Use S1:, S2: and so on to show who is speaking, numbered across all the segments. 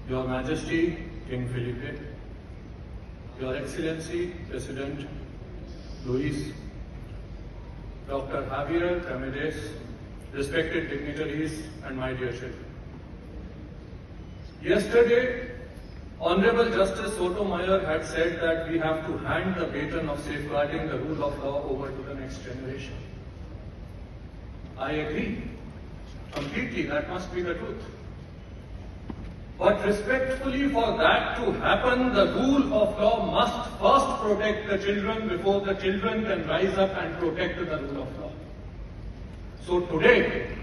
S1: Your Majesty, King Felipe, Your Excellency, President Luis, Dr. Javier Ramirez, respected dignitaries, and my dear children. Yesterday, Honorable Justice Sotomayor had said that we have to hand the baton of safeguarding the rule of law over to the next generation. I agree completely, that must be the truth. But respectfully, for that to happen, the rule of law must first protect the children before the children can rise up and protect the rule of law. So today,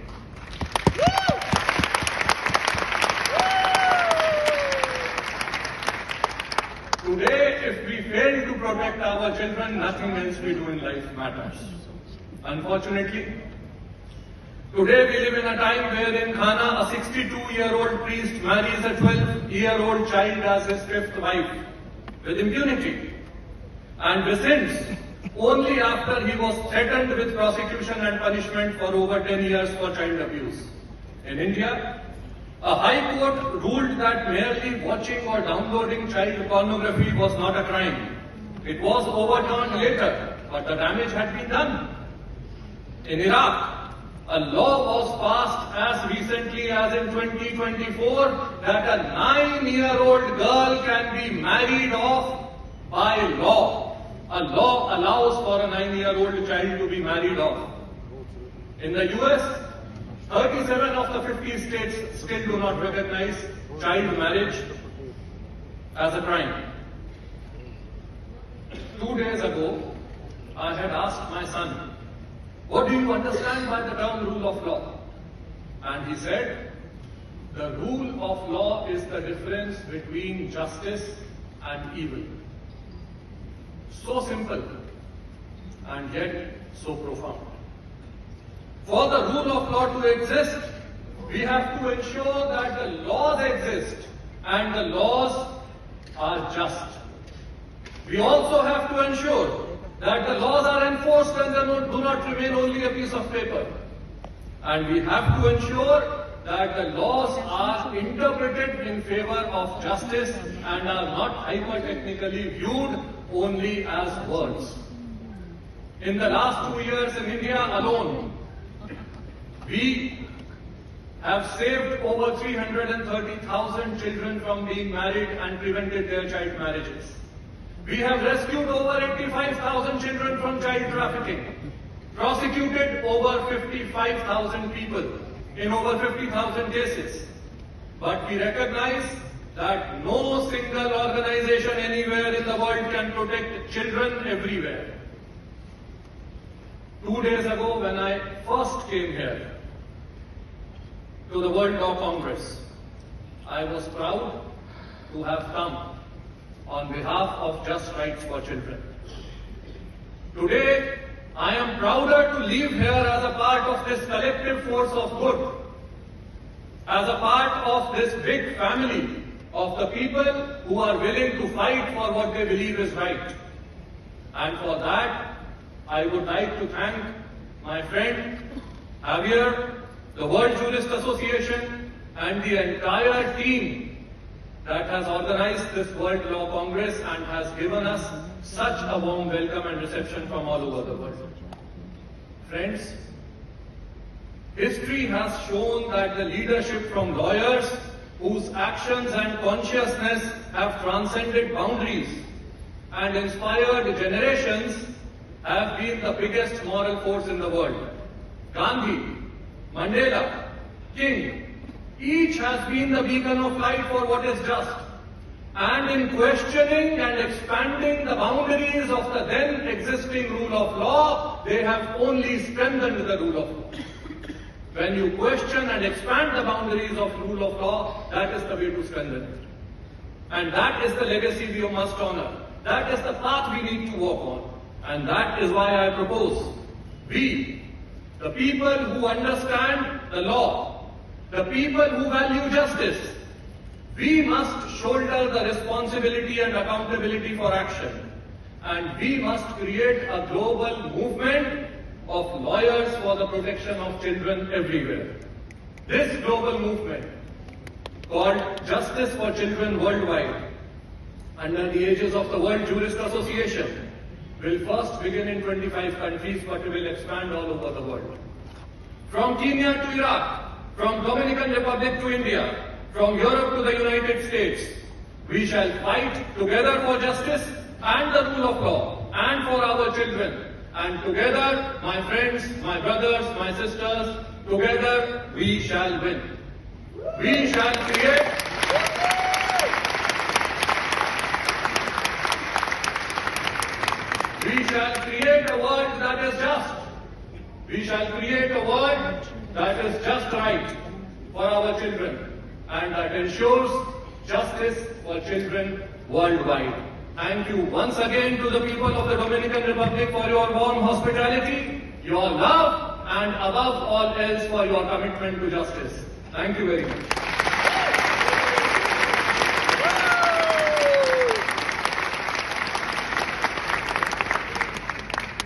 S1: if we fail to protect our children, nothing else we do in life matters. Unfortunately, today we live in a time where in Ghana, a 62-year-old priest marries a 12-year-old child as his fifth wife with impunity, and rescinds only after he was threatened with prosecution and punishment for over 10 years for child abuse. In India, a high court ruled that merely watching or downloading child pornography was not a crime. It was overturned later, but the damage had been done. In Iraq, a law was passed as recently as in 2024 that a 9-year-old girl can be married off by law. A law allows for a 9-year-old child to be married off. In the US, 37 of the 50 states still do not recognize child marriage as a crime. 2 days ago, I had asked my son, what do you understand by the term rule of law? And he said, the rule of law is the difference between justice and evil. So simple, and yet so profound. For the rule of law to exist, we have to ensure that the laws exist and the laws are just. We also have to ensure that the laws are enforced and they do not remain only a piece of paper. And we have to ensure that the laws are interpreted in favor of justice and are not hyper-technically viewed only as words. In the last 2 years in India alone, we have saved over 330,000 children from being married and prevented their child marriages. We have rescued over 85,000 children from child trafficking, prosecuted over 55,000 people in over 50,000 cases. But we recognize that no single organization anywhere in the world can protect children everywhere. 2 days ago, when I first came here to the World Law Congress, I was proud to have come on behalf of Just Rights for Children. Today, I am prouder to live here as a part of this collective force of good, as a part of this big family of the people who are willing to fight for what they believe is right. And for that, I would like to thank my friend Javier, the World Jurist Association, and the entire team that has organized this World Law Congress and has given us such a warm welcome and reception from all over the world. Friends, history has shown that the leadership from lawyers whose actions and consciousness have transcended boundaries and inspired generations have been the biggest moral force in the world. Gandhi, Mandela, King, each has been the beacon of light for what is just. And in questioning and expanding the boundaries of the then existing rule of law, they have only strengthened the rule of law. When you question and expand the boundaries of rule of law, that is the way to strengthen it. And that is the legacy we must honor. That is the path we need to walk on. And that is why I propose we, the people who understand the law, the people who value justice, we must shoulder the responsibility and accountability for action. And we must create a global movement of lawyers for the protection of children everywhere. This global movement called Justice for Children Worldwide, under the aegis of the World Jurist Association, will first begin in 25 countries but will expand all over the world. From Kenya to Iraq, from Dominican Republic to India, from Europe to the United States, we shall fight together for justice and the rule of law and for our children. And together, my friends, my brothers, my sisters, together we shall win. We shall create a world that is just. We shall create a world that is just right for our children and that ensures justice for children worldwide. Thank you once again to the people of the Dominican Republic for your warm hospitality, your love, and above all else for your commitment to justice. Thank you very much.